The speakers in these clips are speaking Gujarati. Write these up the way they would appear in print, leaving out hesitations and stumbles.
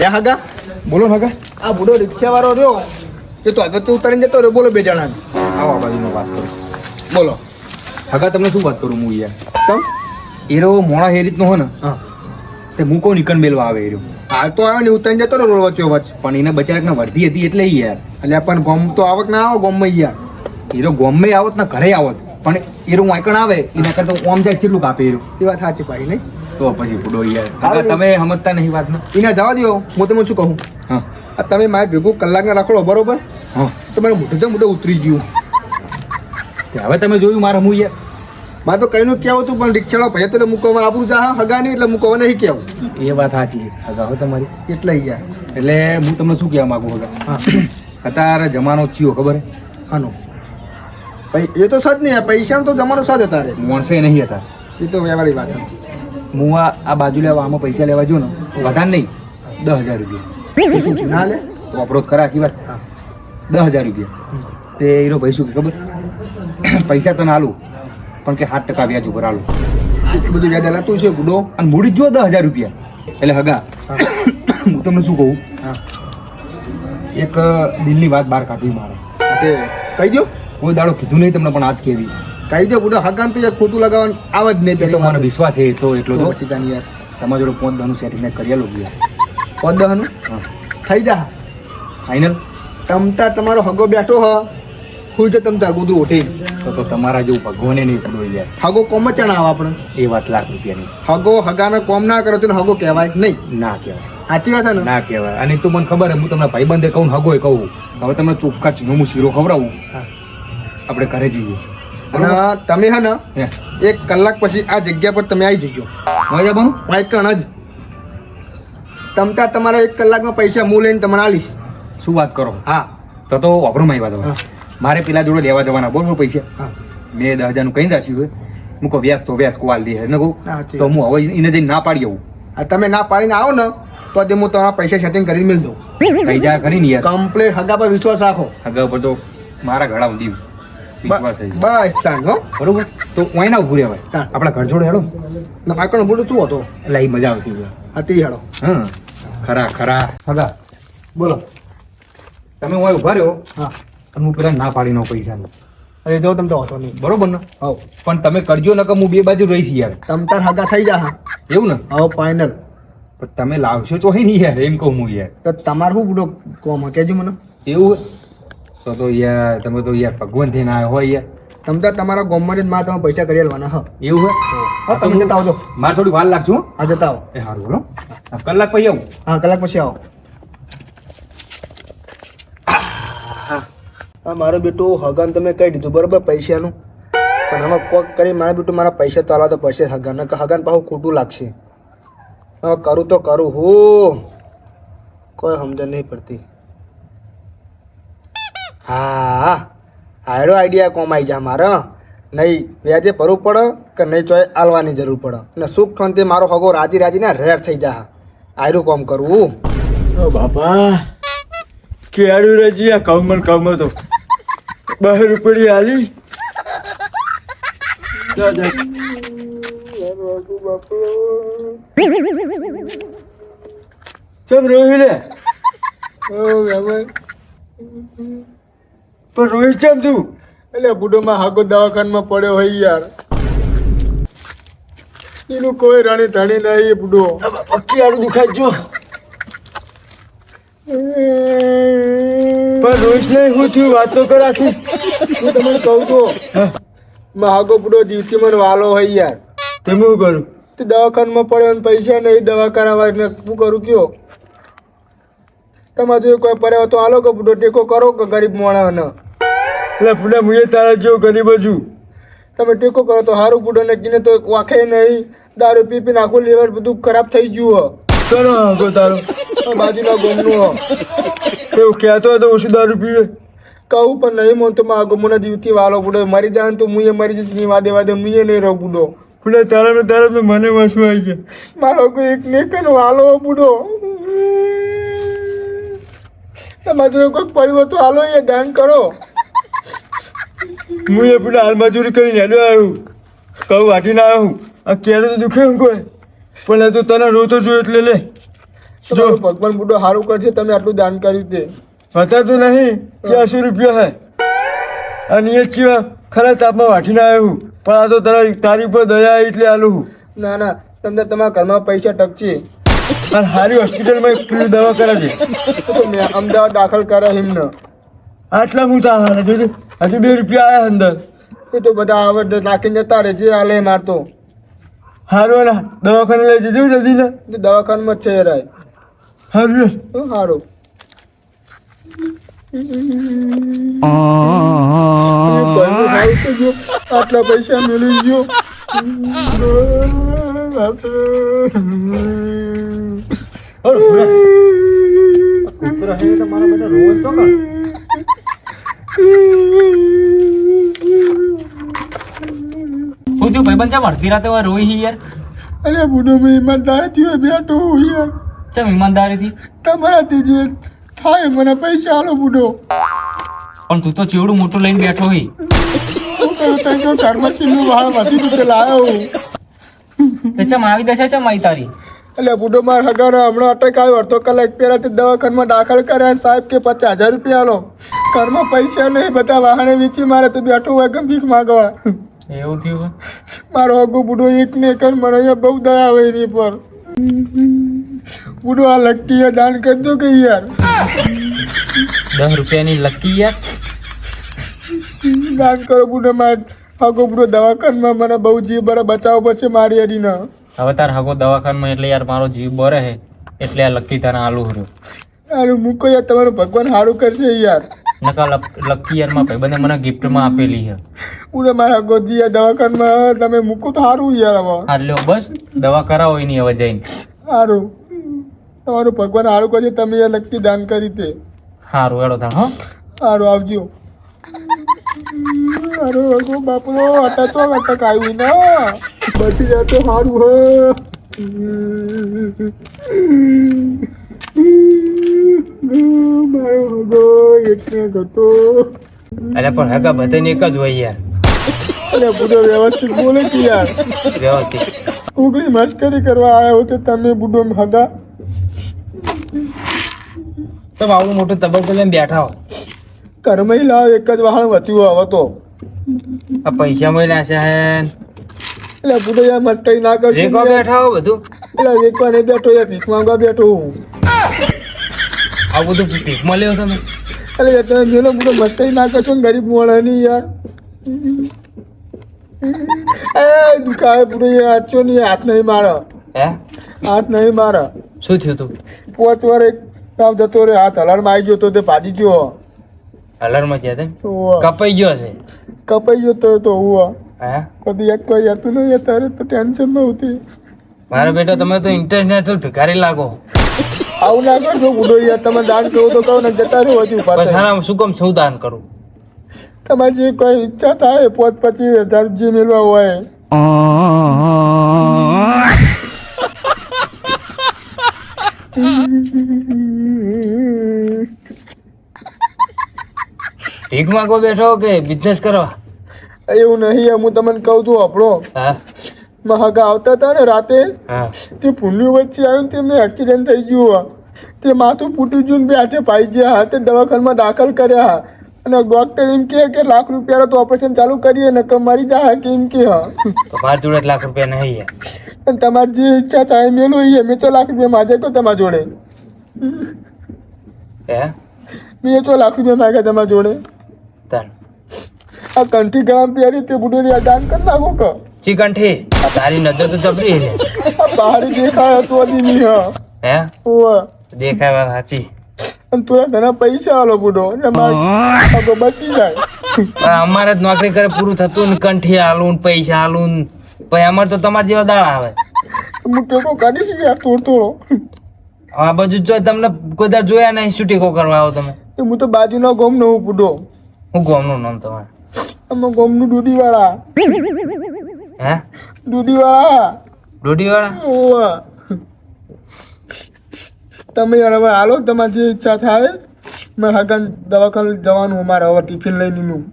એ હગા બોલો હગા. આ બુડો રિક્ષા વાળો રહ્યો એ તો આગળ ઉતારીને જતો રહ્યો. બોલો બે જણા આવો આ બાજુનો વાત કરું. બોલો. હગા તમને શું વાત કરું હું યાર. ચમ એરો મોણા એ રીતનો હોય ને હા તે હું કોણ નિકન મેલવા આવે એરો. હાલ તો આવ્યો ને ઉતારીને જતો રહ્યો રોડ વચ્ચે વચ્ચે. પણ એને બચારાક વર્ધી હતી એટલે યાર. એટલે પણ ગોમ તો આવક ના આવો ગોમમાં યાર. એરો ગોમે આવત ને ઘરે આવત પણ એરો વાંકણ આવે એના કરતા ઓમ જાય કેટલું કાપે એરો. એ વાત સાચી પાડી નહીં. તો પછી બુડો યાર. હગા તમે સમજતા નહીં વાતને. એને જવા દો. હું તમને શું કહું હા આ તમે મારે ભેગું કલાકને રાખો બરોબર હા. તમારે મોઢે ઉતરી ગયું. હવે તમે જોયું મારે હું યાર. મારે તો કઈનું કેવું હતું પણ રિક્ષાળો ભાઈ તો મૂકવા આપણું જા હગા નહીં એટલે મૂકવા નહીં કેવું. એ વાત સાચી હગા હો તમારી. એટલે યાર એટલે હું તમને શું કહેવા માંગુ હગા. હા અત્યારે જમાનો ચિયો ખબર હે? હાનો એ તો સજ નહીં પૈસાનો તો જમાનો સજ હતા રે. માણસે નહીં હતા. એ તો વ્યવહારિક વાત છે. હું આ બાજુ લેવા આમાં પૈસા લેવા જો ને વધારે નહીં 10,000 રૂપિયા. શું ના લે વાપરો ખરા આખી વાત. 10,000 રૂપિયા તે એનો ભાઈ શું કે ખબર પૈસા તને આલું પણ કે 7% વ્યાજ ઉપર આલું. એટલું બધું વ્યાજ આલાતું છે ગુડો. અને મૂડી જો 10,000 રૂપિયા. એટલે હગા હું તમને શું કહું હા એક દિલની વાત બહાર કાઢવી મારે. તે કહી દો. કોઈ દાડો કીધું નહીં તમને પણ આજ કેવી કહી દો ગુડો. હગાન તો યાર ખોટું લગાવવાનું આવે જ નહીં. એ તો મને વિશ્વાસ છે તો એટલો તો પછી તાની યાર તમારા જોડે 5,10 સેટિંગ કરી આલો ગયા. પદહનું હા થઈ જા. ફાઇનલ. તમતા તમારો હગો બેઠો હ હું જો તમતા ગુદું ઉઠી તો તમારા જેવું ભગવાને નહીં પડો યાર. હગો કોમ જ ચણા આવે આપણે. એ વાત લાખ રૂપિયાની. હગો હગાને કોમ ના કરે તો હગો કહેવાય નહીં. ના કહેવાય. સાચી વાત છે ને. ના કહેવાય. અને તો મને ખબર હું તમને ભાઈબંધે કહું હગોય કહું. હવે તમને ચોખ્ખા ચીનો હું શીરો ખવડાવું. હા. આપણે ઘરે જઈએ. અને તમે હે ને હે 1 કલાક પછી આ જગ્યા પર તમે આવી જજો. મજા બનો વાયકણ જ તમતા તમારા 1 કલાકમાં પૈસા હું લઈને તમને આલીશ. શું વાત કરો. હા તો વાપરો મારી વાત. હા. મારે પેલા જોડે લેવા જવાના બોલ પૈસા. હા મેં 10,000 નું કઈ રાખ્યું હોય. હું કહું વ્યાસ તો વ્યાસ કોવાલ દે ને કહું સાચી તો હું હવે એને જઈને ના પાડી આવું. આ તમે ના પાડીને આવો ને તો હું તમારા પૈસા સેટિંગ કરીને મિલ દઉં. કઈ જા કરીને યાર. કમ્પ્લીટ હગા પર વિશ્વાસ રાખો. આગળ પર તો મારા ઘડા ઊંધી વિશ્વાસ છે. બસ તાન હો બરોબર તો કોઈ ના ઉભું રહેવાય. હા. આપણા ઘર જોડે હેડો ના પાકણ બોલું શું હતો એટલે એ મજા આવશે યાર. હતી હેડો. હા ખરા ખરા હગા બોલો. તમે હું ઉભા રહ્યો હા અને હું પેલા ના પાડી નાખું પૈસાનું. અરે જો તમે તો હતો નહીં. બરોબર ને. હવ પણ તમે કરજો ને કે હું બે બાજુ રહીશ યાર. તમતાર હગા થઈ જા. હા એવું ને. હવ ફાઇનલ. પણ તમે લાવશો તો હે નહીં યાર એમ કહું હું યાર. તો તમારે શું બુડો કોમ કેજો મને. એવું તો યાર તમે તો યાર ભગવાન થઈને આવ્યો હોય યાર. તમતા તમારા ગોમમાં જ માં તમે પૈસા કરી આલવાના. હા એવું હોય હા તમે જતા આવજો. મારે થોડી વાર લાગશે હો. હા જતા આવો. એ સારું બોલો. કલાક પછી આવું. હા કલાક પછી આવો. હા મારો બેટો હગાન તમે કહી દીધું બરોબર પૈસાનું. પણ હવે કોક કરી મારા બેટું મારા પૈસા તો આલવા તો પડશે હગાન. હગાન પાછું ખોટું લાગશે. હવે કરું તો કરું હું કોઈ સમજણ નહીં પડતી. હા હાયરો આઈડિયા કોમ આવી જા મારે. નહીં વ્યાજે ભરવું પડે કે નહીં ચોય આલવાની જરૂર પડે. અને સુખ શાંતિ મારો હગો રાજી રાજીને રેર થઈ જા. આયરું કોમ કરવું. ઓ બાપા કેળું રજી આ કમન તો 10 રૂપિયા આલી ચમ રોહી લે પણ રોહિત ચમ તું એટલે બુડોમાં હાગો દવાખાનામાં પડ્યો હોય યાર. એનું કોઈ રાણી ધણી નહીં બુડો. પક્કી આડું દુખાય જો પણ રોહિત ને શું થયું વાત તો કરાતી. હું તમને કહું છું હાગો બુડો દિવસથી મને વાલો હોય યાર. તમે શું કરું તે દવાખાનામાં પડ્યો ને પૈસા નહીં દવા કરાવવા એટલે શું કરું કયો. તમારે જો કોઈ પડ્યો તો હાલો કે બુડો ટેકો કરો કે ગરીબ માણસને. એટલે પુડા મુએ તારા જેવો ગરીબ છું. તમે ટેકો કરો તો સારું બુડો ને કીને તો વાખે નહીં. દારૂ પી પીને આખું લીવર બધું ખરાબ થઈ ગયું ચલો આગો તારો હ બાજુના ગોમનું એવું કહેતો હતો ઓછું દારૂ પીવે. કહું પણ નહીં માનતો માં આગો મને દિવસથી વાલો બુડો મરી જાય ને તો મુએ મરી જઈશ નહીં વાદે વાદે મુએ નહીં રહું બુડો. પુડા તારા મને વસવું આવી ગયા. મારો કોઈ એક ને કઈ વાલો બુડો. તમારે જો કોઈ પડ્યું તો હાલો એ દાન કરો. હું એ પેલા હાલ મજૂરી કરીને હેડો આવ્યું કહું વાટી ના આવ્યું આ ક્યારે તો દુખે એમ કોઈ પણ તું તને રોતો જો એટલે લે તમારું ભગવાન બુડો સારું કરશે, તમે આટલું દાન કર્યું તે. બતાતું નહીં 80 રૂપિયા હે અને એ ચીવા ખરા તાપમાં વાટીને આવ્યો હું, પણ આ તો તારી પર દયા આવી એટલે આલું હું. ના ના, તમને તમારા ઘરમાં પૈસા ટકશે અને સારી હોસ્પિટલમાં ફ્રી દવા કરાવજે. તો મેં અમદાવાદ દાખલ કરે એમને. આટલા હું તા હાલે જોજે, હજુ 2 રૂપિયા આવ્યા અંદર. એ તો બધા આવડ નાખીને જતા રહે, જે હાલે એ મારતો. સારું ને દવાખાને લઈ જજો જલ્દી ને. દવાખાનામાં જ છે એ રાય. સારું સારું. આટલા પૈસા મેળવી ગયો. હું થયું ભાઈબંધ ચમ અડધી રાતે હવે રોઈ યાર? અરે બુડો મેં ઈમાનદારીથી બેઠો હું યાર. ચમ ઈમાનદારીથી? તમારાથી જે થાય મને પૈસા આલો બુડો. પણ તું તો ચેવડું મોટું લઈને બેઠો હોય. શું કહ્યું તને તો ઘરમાં સીનું વાળ વધી રીતે લાવ્યો હું. તે ચમ આવી દશા ચમ આવી તારી? એટલે બુડો માર હગાનો હમણાં અટક આવ્યો, અડધો કલાક પહેલાથી દવાખાનામાં દાખલ કર્યા. સાહેબ કે 50,000 રૂપિયા આલો. ઘરમાં પૈસા નહીં, બધા વાહને વેચી મારે તો બેઠો હોય કે ભીખ માગવા. એવું થયું? મારો હગો બુડો એક ને એક મને અહીંયા બહુ દયા આવે એની પર. બુડો આ લકી દાન કરજો કે યાર. 10 રૂપિયાની લકી યાર. દાન કરો બુડો. માર હગો બુડો દવાખાનામાં મને બહુ જીવ બરા બચાવવો પડશે મારી હરીના. હવે તાર હગો દવાખાનામાં એટલે યાર મારો જીવ બરે હે એટલે આ લકી તારા આલુ હર્યો. અરે મૂકો યાર, તમારું ભગવાન સારું કરશે યાર. નકા લકી યાર માં ભાઈબંધે મને ગિફ્ટમાં આપેલી છે. બુડો મારા હગોજી આ દવાખાનામાં તમે મૂકો તો સારું યાર. હવે હા લ્યો બસ દવા કરાવો એની હવે જઈને. સારું, તમારું ભગવાન સારું કરશે. તમે યાર લકી દાન કરી તે. સારું હેડો તાર. હો સારું, આવજો. અરે હગો બાપરો અટક આવ્યું ના બચી જાય તો સારું હ. મારો હગો એટલે ગતો. અરે પણ હગા બધાને એક જ હોય યાર. અરે બુડો વ્યવસ્થિત બોલે કે યાર. વ્યવસ્થિત ઉગડી મસ્કરી કરવા આવ્યો તો તમે બુડો હગા. તમે આવું મોટું તબક્કો લઈને બેઠા હો. ઘરમાં લાવ એક જ વાહન વધ્યું હવે તો. આ પૈસા મળ્યા છે એટલે બુડો યાર મસ્કરી ના કરશો. રેગો બેઠા હો બધું. એટલે વેચવા નહીં બેઠો યાર, ભીખ માંગવા બેઠો હું. આ બધું ભીખમાં લેવો તમે? અરે યાર તમે મેલો બુડો મસ્કરી ના કરશો ને ગરીબ મોણા ની યાર. એ દુખાવે બુડો યાર. આચો નહીં, હાથ નહીં મારા. હે હાથ નહીં મારા. શું થયું તું? 5 વાર એક કામ જતો રે, હાથ હલારમાં આવી ગયો તો તે ભાજી ગયો. અલરમાં ગયા તેમ? હોવે. કપાઈ ગયો હશે. કપાઈ ગયો તો હું હે કદી યાદ કોઈ હતું નહીં. અત્યારે તો ટેન્શન ન હોતી. મારા બેટા તમે તો ઇન્ટરનેશનલ ભિખારી લાગો. આવું ના કરશો બુડો યાર. તમે દાન કહો તો કહો ને જતા રહો હજુ બસ પાછા. હારા શું કામ શું દાન કરું? તમારે જે કોઈ ઈચ્છા થાય 25,000 જે મેળવા હોય. ભીખ માંગો બેઠો કે બિઝનેસ કરવા? એવું નહીં, હું તમને કહું છું આપણો હા મહાગા આવતા હતા ને રાતે, હા તે ભૂંડ્યું વચ્ચે આવ્યું ને તેમને એક્સિડન્ટ થઈ ગયું. તે માથું ફૂટી ગયું ને બે હાથે પાઈ ગયા. હાથે દવાખાનામાં દાખલ કર્યા અને ડોક્ટર એમ કહે કે લાખ રૂપિયા તો ઓપરેશન ચાલુ કરીએ ને મરી જાય કે એમ કે. હા તો મારી જોડે લાખ રૂપિયા નહીં યાર. અને તમારી જે ઈચ્છા થાય મેલો એ મેં તો લાખ રૂપિયા માગે તો તમારા જોડે. હે મેં તો લાખ રૂપિયા માગ્યા તમારા જોડે. તન આ કંઠી ગળામાં પહેરી તે બુડો દાન કરી નાખો કે. ચિકનઠી તારી નજર તો જબરી છે. આ બહારી દેખાય તો નહીં. હા હે ઓવા. દેખાય વાત સાચી. અને થોડા ઘણા પૈસા આલો બુડો એટલે મારો બચી જાય. પણ અમારે જ નોકરી કરે પૂરું થતું ને કંઠી આલું ને પૈસા આલું ને પછી અમારે તો તમારા જેવા દાડા આવે. હું ટેકો કાઢીશ યાર થોડો. આ બાજુ જો તમને કોઈ દાડ જોયા નહીં. શું ટેકો કરવા આવો તમે? હું તો બાજુના ગોમ નો હું બુડો. હું ગામનું નામ તમારે? અમે ગોમનું દૂધીવાળા. હે દૂધીવાળા. ડોડીવાળા? ઓવા. તમે યાર હવે હાલો તમારી જે ઈચ્છા થાય. મારે હગાન દવાખાને જવાનું અમારે હવે ટિફિન લઈ લીધું.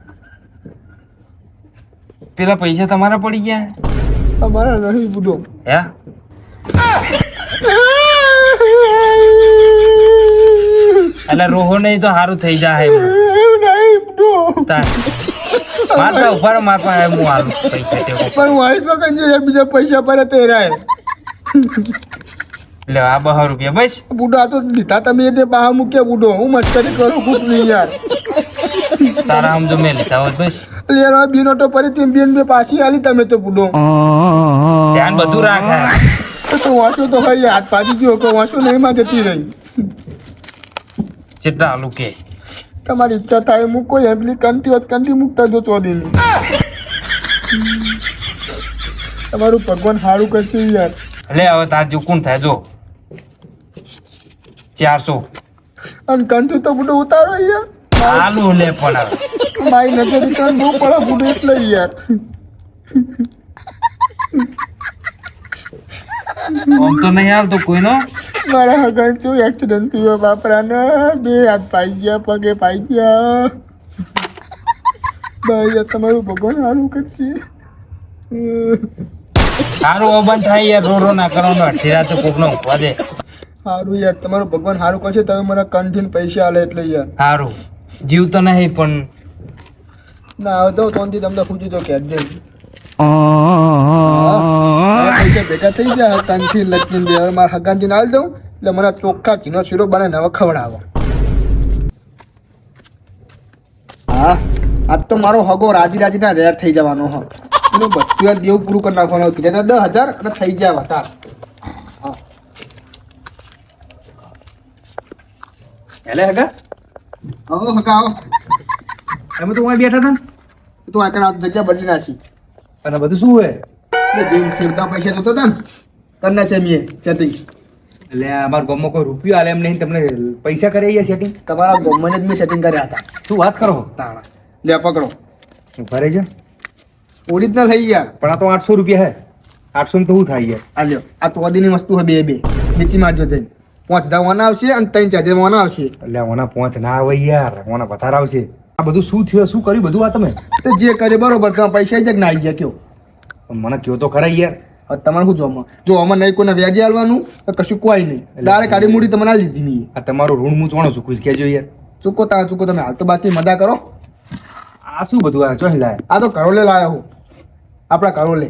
પેલા પૈસા તમારા પડી ગયા? અમારા નહીં બુડો. હે એટલે રોહો નહીં તો સારું થઈ જાય એવું નહીં બુડો. મારા ઉપર માર પાસે હું આલું પૈસા ટેકો પણ હું આવીશ વગર જે બીજા પૈસા પર તેરાય લે આ 200 રૂપિયા બસ બુડો. આ તો લીધા તમે એ બહાર મૂક્યા બુડો. હું મસ્કરી કરું ખુદ નહીં યાર. તારા આમ જો મેં લીધા હોત બસ એટલે યાર હવે બે નોટો પડી હતી બેન બે પાછી આલી તમે તો બુડો. ધ્યાન બધું રાખે તો વાંચો તો ભાઈ હાથ પાછી ગયો કે વાંચો નહીં માં જતી રહી. કેટલા આલુ કે તમારી ઈચ્છા થાય મૂકો એમની કંટી હોત કંટી મૂકતા જો ચોદીની. તમારું ભગવાન સારું કરશે યાર. લે હવે તાર જો કોણ થાય જો 400 અને કંટી તો બુડો ઉતારો યાર. આલુ લે પણ હવે મારી નજર કાન બહુ પડે બુડો એટલે યાર. આમ તો નહીં આવતો કોઈનો મારા હગન શું એક્સિડન્ટ થયો બાપરાને. બે હાથ પાઈ ગયા પગે પાઈ ગયા. ભાઈ તમારું ભગવાન સારું કરશે. સારું અબંધ થાય યાર રો રો ના કરવાનો અડધી રાતે કોકનો ઊંઘવા દે સારું યાર તમારું ભગવાન સારું કરશે. તમે મને કંઠીને પૈસા આલે એટલે યાર. સારું જીવ તો નહીં પણ ના હવે જાઉં તોથી તમને પૂછ્યું તો કે જઈ પૈસા ભેગા થઈ ગયા કંઠી લખીને દે. હવે મારા હગાનજીને હાલ દઉં એટલે મને ચોખ્ખા ચીનો શીરો બનાવીને હવે ખવડાવો. હા આજ તો મારો હગો રાજી રાજીના રેર થઈ જવાનો હ. એનું બધું આ દેવું પૂરું કરી નાખવાનું કીધા હતા 10,000 અને થઈ ગયા હતા. હા એટલે હગા આવો હગા આવો. તમે તો અહીં બેઠા હતા ને તું આગળ આ જગ્યા બદલી નાખી. અને બધું શું હોય એટલે જેમ સેવતા પૈસા જોતા હતા ને કરી નાખે મેં સેટિંગ. એટલે અમારા ગામમાં કોઈ રૂપિયો આલે એમ નહીં તમને પૈસા કરી ગયા સેટિંગ તમારા ગવર્મેન્ટ જ મેં સેટિંગ કર્યા હતા. શું વાત કરો તાણા લે પકડો ભરે છે ઓરિજિનલ થઈ ગયા. પણ આ તો 800 રૂપિયા હે 800 તો શું થાય યાર આ લ્યો આ તો અદીની વસ્તુ હે બે બે નીચી મારજો જઈને 5,000 વાના આવશે અને 3,000 વાના આવશે. એટલે ઓના પહોંચ ના આવે યાર ઓના વધારે આવશે. આ બધું શું થયું શું કર્યું બધું આ તમે તો જે કરે બરોબર તમે પૈસા જ ના આવી ગયા કયો. મને કયો તો ખરા યાર હવે તમારે શું જોવામાં જો આમાં નહીં કોઈને વ્યાજે આલવાનું તો કશું કોઈ નહીં. ડાયરેક્ટ કાળી મૂડી તમને આ લીધી નહીં. આ તમારું ઋણ હું ચોણો છું કુછ કહેજો યાર ચૂકો તારા ચૂકો તમે હાલ તો બાકી મજા કરો. આ શું બધું આ ચોહી લાય આ તો કરોલે લાવ્યો હું આપણા કરોલે.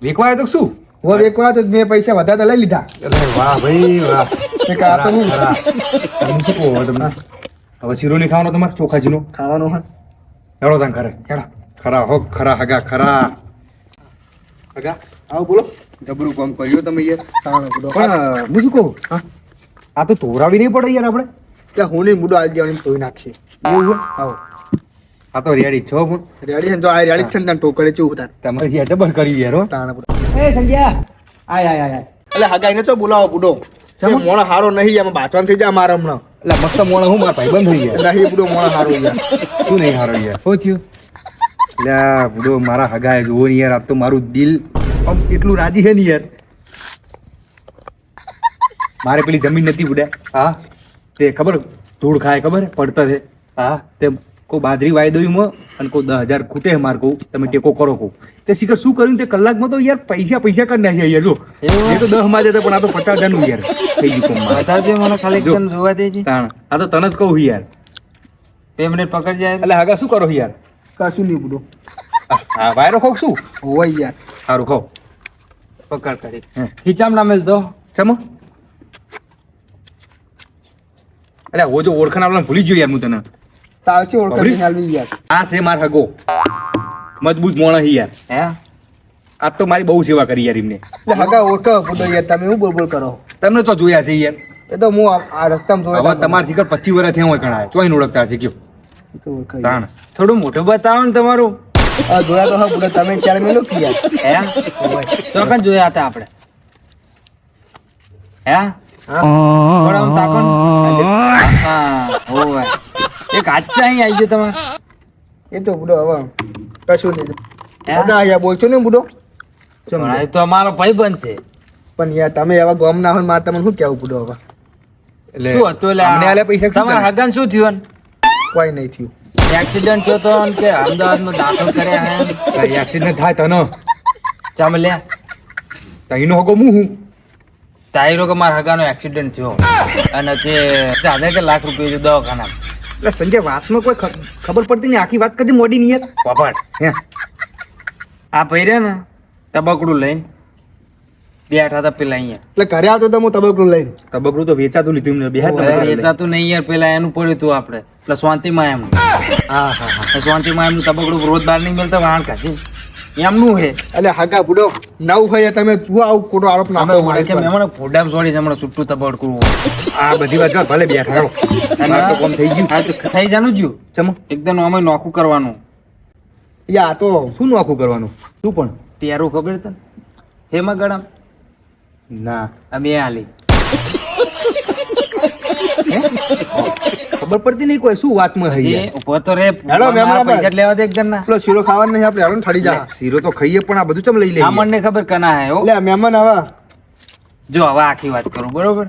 વેકવા આવ્યો તો શું હવે એક વાર મેં પૈસા વધારે લઈ લીધા. અરે વાહ ભાઈ વાહ મેં કહ્યું આ તો હું તમે શું કહો હવે તમને હવે શીરો નહીં ખાવાનો તમારે ચોખાજીનો ખાવાનું હા હેડો તાન ખરે હેડા ખરા હો ખરા હગા ખરા હગા આવો બોલો. જબરું કામ કર્યું તમે યાર ખાવાનું બોલો. પણ હું શું કહું હા આ તો તોરાવી નહીં પડે યાર આપણે એટલે હું નહીં બુડો આવી જવાની ધોઈ નાખશે. એવું છે? આવો આ તો રેડી છો પણ રેડી છે ને જો આ રેડી છે ને તને ટોકરે ચેવું તાર તમારે યાર જબર કર્યું યાર હો તાણા બુડો. એ સંજ્યા આય આય આય એટલે હગાઈને તો બોલાવો બુડો. ચમ? મોણો હારો નહીં એમાં બાચવાન થઈ જાય મારા હમણાં. એટલે મસ્ત મોણા હું મારા ભાઈ બંધ થઈ ગયા નહીં બુડો મોણો હારો યાર. શું નહીં હારો યાર શું થયું એટલે બુડો મારા હગાએ જોવો ને યાર આ તો મારું દિલ આમ એટલું રાજી છે ને યાર મારે પેલી જમીન નથી બુડ્યા હા તે ખબર ધૂળ ખાય ખબર પડતર છે હા તે કોઈ બાજરી વાઈ દઉં અને કોઈ 10,000 ખૂટે માર કહું તમે ટેકો કરો કહું તે શીખર શું કર્યું તે કલાકમાં તો યાર પૈસા કરી નાખ્યા યાર જો એ તો 10 માં જતા પણ આ તો 50,000 નું યાર થઈ ગયું કોમ મારે. બતાવજો મને ખાલી જો. એકદમ જોવા દેજે તાણ આ તો તને જ કહું યાર 2 મિનિટ પકડ જાય એટલે હગા શું કરો યાર કશું નહીં બુડો. હા વાયરો ખોક શું હોય યાર. સારું ખાઓ પકડ કરી હે. ખીચામ ના મેલ દો ચમો એટલે ઓ જો ઓળખાણ આપણા ભૂલી ગયો યાર હું તને તાલથી ઓળખાણ ખબરી? નહીં આલવી યાર. આ છે માર હગો મજબૂત મોણા હી યાર હે આ તો મારી બહુ સેવા કરી યાર એમને એટલે હગા ઓળખાવો બુડો યાર તમે હું બોલ બોલ કરો. તમને તો જોયા છે યાર એ તો હું આ રસ્તામાં જોયા હવે હતા. તમારે શીખર 25 વર્ષ થયા હોય કણા ચોઈને ઓળખતા છે કયો એ તો ઓળખાય યાર. તાણ થોડું મોઢું બતાવો ને તમારું આ જોયા તો હા બુડો તમે ચાર મેલો કે યાર. હે તો કણ જોયા હતા આપણે હે હા થોડા આમ તાકો ને. હા હોવે એક હાથ છે અહીં આવી ગયો તમારે એ તો બુડો હવે કશું નહીં. હે? હગા યાર બોલશો ને બુડો. પણ આ તો અમારો ભાઈ બનશે પણ યાર તમે એવા ગોમ ના હોય મારે તમને શું કેવું બુડો હવે. એટલે શું હતું એટલે અમને આલે પૈસા શું તમારા કરે? હગાન શું થયું કોઈ નહીં થયું. એક્સિડન્ટ થયો તો ને કે અમદાવાદમાં દાખલ કર્યા હે એટલે એક્સિડન્ટ થાય તને ચામ લે તઈનો હગો હું તાયરો કે મારા હગાનો એક્સિડન્ટ થયો અને તે 4,000 કે લાખ રૂપિયા જો દવાખાના એટલે સંજય વાતમાં કોઈ ખબર પડતી નહીં, આખી વાત કદી મોડી નહીં યાર. પોપટ હે આ ભાઈ રે ને તબકડું લઈને બેઠા હતા પેલા અહીંયા એટલે ઘરે આવતો તો હું તબકડું લઈને તબકડું તો વેચાતું લીધું એમને બે હાથ હવે વેચાતું નહીં યાર, પેલા એનું પડ્યું હતું આપણે એટલે શાંતિમાં એમ હા હા હા શાંતિમાં એમનું તબકડું રોજ બહાર નહીં મળતા વાણ કાશી એમનું હે એટલે હાગા બુડો નવ ભાઈ તમે શું આવું ખોટો આરોપ અમે નાખો ઓળે કે મહેમાનો ફોડામ છોડી હમણાં છૂટું તબકડું આ બધી વાત ચાલ ભલે બેઠા રહો. મારે તો કામ થઈ ગયું. હા તો થઈ જાનું જ્યું ચમો એકદમ અમે નોખું કરવાનું યા આ તો શું નોખું કરવાનું તું પણ પેરું ખબર તને હેમાં ગળામ ના અમે હાલી ખબર પડતી નહીં કોઈ શું વાતમાં હઈ યાર. ઉપર તો રે હેલો, મહેમાન મારા આભાર. પૈસા જ લેવા દે એકદમ ના પેલો શીરો ખાવાનો નહીં આપણે હેરાન થડી જા શીરો તો ખાઈએ પણ આ બધું ચમ લઈ આ લઈએ. મને ખબર કના હે હો એટલે મહેમાન આવા જો હવે આખી વાત કરું બરોબર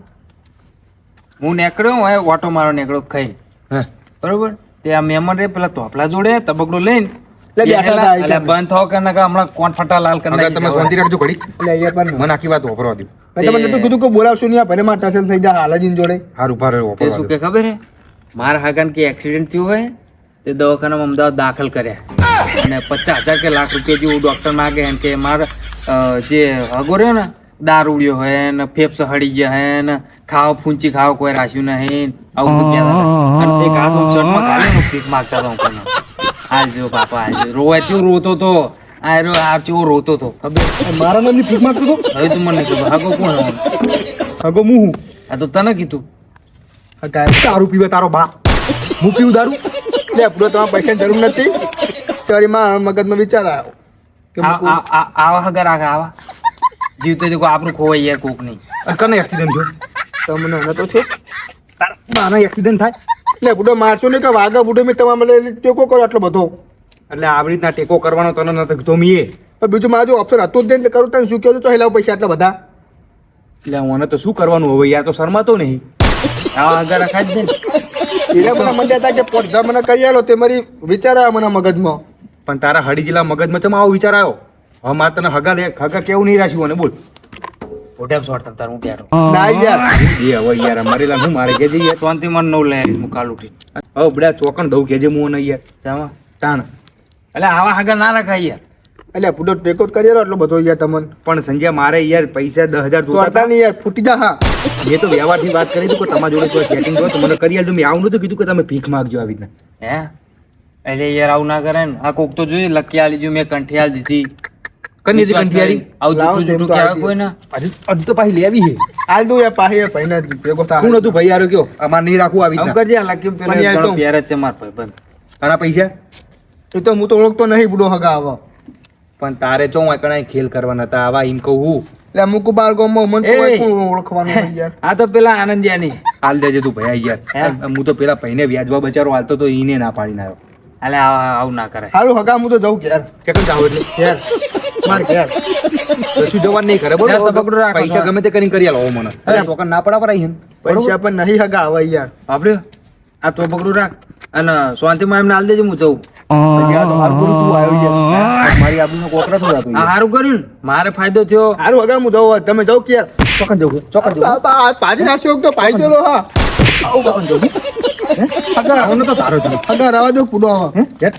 હું નીકળ્યો હું ઓટો મારો નીકળ્યો ખાઈ હા. બરોબર તે આ મહેમાન રે પેલા તોપલા જોડે તબકડું લઈને એટલે બેઠા હતા આઈ એટલે ગયા. બંધ થો કે નકા હમણાં કોણ ફટા લાલ કરી હવે તમે શાંતિ રાખજો ઘડી. એટલે અહીંયા પણ મને આખી વાત વાપરવા દો. મેં તમને નતું કીધું કે બોલાવશું નહીં આ ભલે માં ટસલ થઈ જાય હાલાજીન જોડે હારું ભારે તે વાપરવા શું દો. કે ખબર હે મારા હાગાન કે એક્સિડન્ટ થયું હોય તે દવાખાનામાં અમદાવાદ દાખલ કર્યા અને 50,000 કે લાખ રૂપિયા જેવું ડોક્ટર માગે એમ કે મારા જે હગો રહ્યો ને દારૂડિયો હોય ને ફેફસ હળી ગયા હે ને ખાવ ફૂંચી ખાવ કોઈ રાખ્યું નહીં આવું બધું કહેતા હતા. અને એક હાથ શર્ટમાં ગાલી ભીખ માગતા હતા હું કોઈને. આલજો બાપા આલજો રોવા ચેવો રોતો તો આ રહ્યો આ ચેવો રોતો તો ખબર મારા નામની ફીક માંગતો હતો હવે તું મને નહીં ખબર હગો કોણ હોય? હગો મું હું. આ તો તને કીધું આ ગાય દારૂ પીવે તારો બા. હું પીવું દારૂ. એટલે પૂરો તમારા પૈસાની જરૂર નથી ત્યારે મારા મગજમાં વિચાર આવ્યો કે આવા હગર આખા આવા જીવતો તો કોઈ આપણું ખોવાય યાર કોક નહીં અને કને એક્સિડન્ટ થયો? તમને હવે તો છે તારા બાનો એક્સિડન્ટ થાય એટલે બુડો મારશો નહીં કે વાઘા બુડો મેં તમારે ટેકો કરો આટલો બધો એટલે આવી રીતના ટેકો કરવાનો તને નથી કીધો મીએ. પણ બીજું મારું જો ઓપ્શન હતું જ નહીં એટલે કરું તને શું કહ્યું તો હેલાવ પૈસા આટલા બધા એટલે મને તો શું કરવાનું હવે યાર, તો શરમાતો નહીં. આવા હગર રખા જ દે ને એટલે મને મંડ્યા હતા કે પોતા મને કરી આલો તે મારી વિચાર આવ્યા મને મગજમાં પણ તારા હડી જિલ્લા મગજમાં ચમ આવો વિચાર આવ્યો? હવે મારે તને હગા કેવું નહીં રાખ્યું અને બોલ. ફોટામ શોર્ટ તાર હું બેઠો ના યાર એ હવે યાર મરેલા હું મારે કેજે યાર. શાંતિ મન નો લે હું કાલ ઉઠી હવે બડા ચોકણ દઉં કેજે હું ને યાર. જામાં તાણ એટલે આવા હગર ના રખાય યાર એટલે બુડો ટેકો જ કરી આલો એટલો બધો યાર તમને પણ સંજય મારે યાર પૈસા 10,000 જોતા ચોરતા હતા. નહીં યાર ફૂટી જા હા મેં તો વ્યવહારથી વાત કરી હતી કે તમારા જોડે કોઈ સેટિંગ હોય તો મને કરી આલજો. મેં આવું નતું કીધું કે તમે ભીખ માગજો આવી રીતના. હે એટલે યાર આવું ના કરે ને આ કોક તો જોઈએ લકી આલી જો મેં કંઠી આલી દીધી કની હતી કંઠિયારી? આવું લાવો જૂઠું જૂઠું તો કહેવાય આવી કોઈ ના હજુ તો પાછી લેવી છે. હાલ દઉં યાર પાહી ભાઈને જ ભેગો થા કોણ હતું ભાઈ યાર કયો અમારે નહીં રાખવું આવી આમ રીતના. કરજે આ લકી પણ પેલા યાર જણો તો- પ્યાર જ છે માર ભાઈ બંધ તારા પૈસા એ તો હું તો ઓળખતો નહીં બુડો હગા આવા પણ તારે ચો કણાય ખેલ કરવાના હતા આવા એમ કહું હું. એટલે અમુક બાર ગામમાં મને તો એ! કોઈ ઓળખવાનું નહીં યાર આ તો પેલા આનંદિયાની હાલ દેજે તું ભાઈ યાર. હે? હું તો પેલા ભાઈને વ્યાજવા બચારો હાલતો તો ઈને ના પાડીને આવ્યો. એટલે આવું ના કરે હારું હગા હું તો જાઉં ઘેર ચકન જાવ એટલે ઘેર માર ઘેર કશું જવાન નહીં કરે યાર, તો પકડો રાખો, પૈસા સર. ગમે તે કરીને કરી આલો મને. અરે. આ ટોકન ના પડાવરા અહીં. પૈસા પણ નહીં હગા આવા યાર બાપરે આ તો પકડું રાખ અને શાંતિમાં એમને હાલ દેજે હું જઉં પછી આ તો હારું કરું તું આવ્યો યાર. મારી આબરૂનો કોકરા શું જાતો આ યાર. સારું કર્યું ને મારે ફાયદો થયો હારું હગા હું જાઉં તમે જાઉં ક્યારે ચોકન જવું ચોકન જવું પાછી નાસ્યો તો પાઈ ચલો હા હે? હગા આવવાનો તો તારો જ. હગા રવા દો પૂડો આવા હે? હેટ.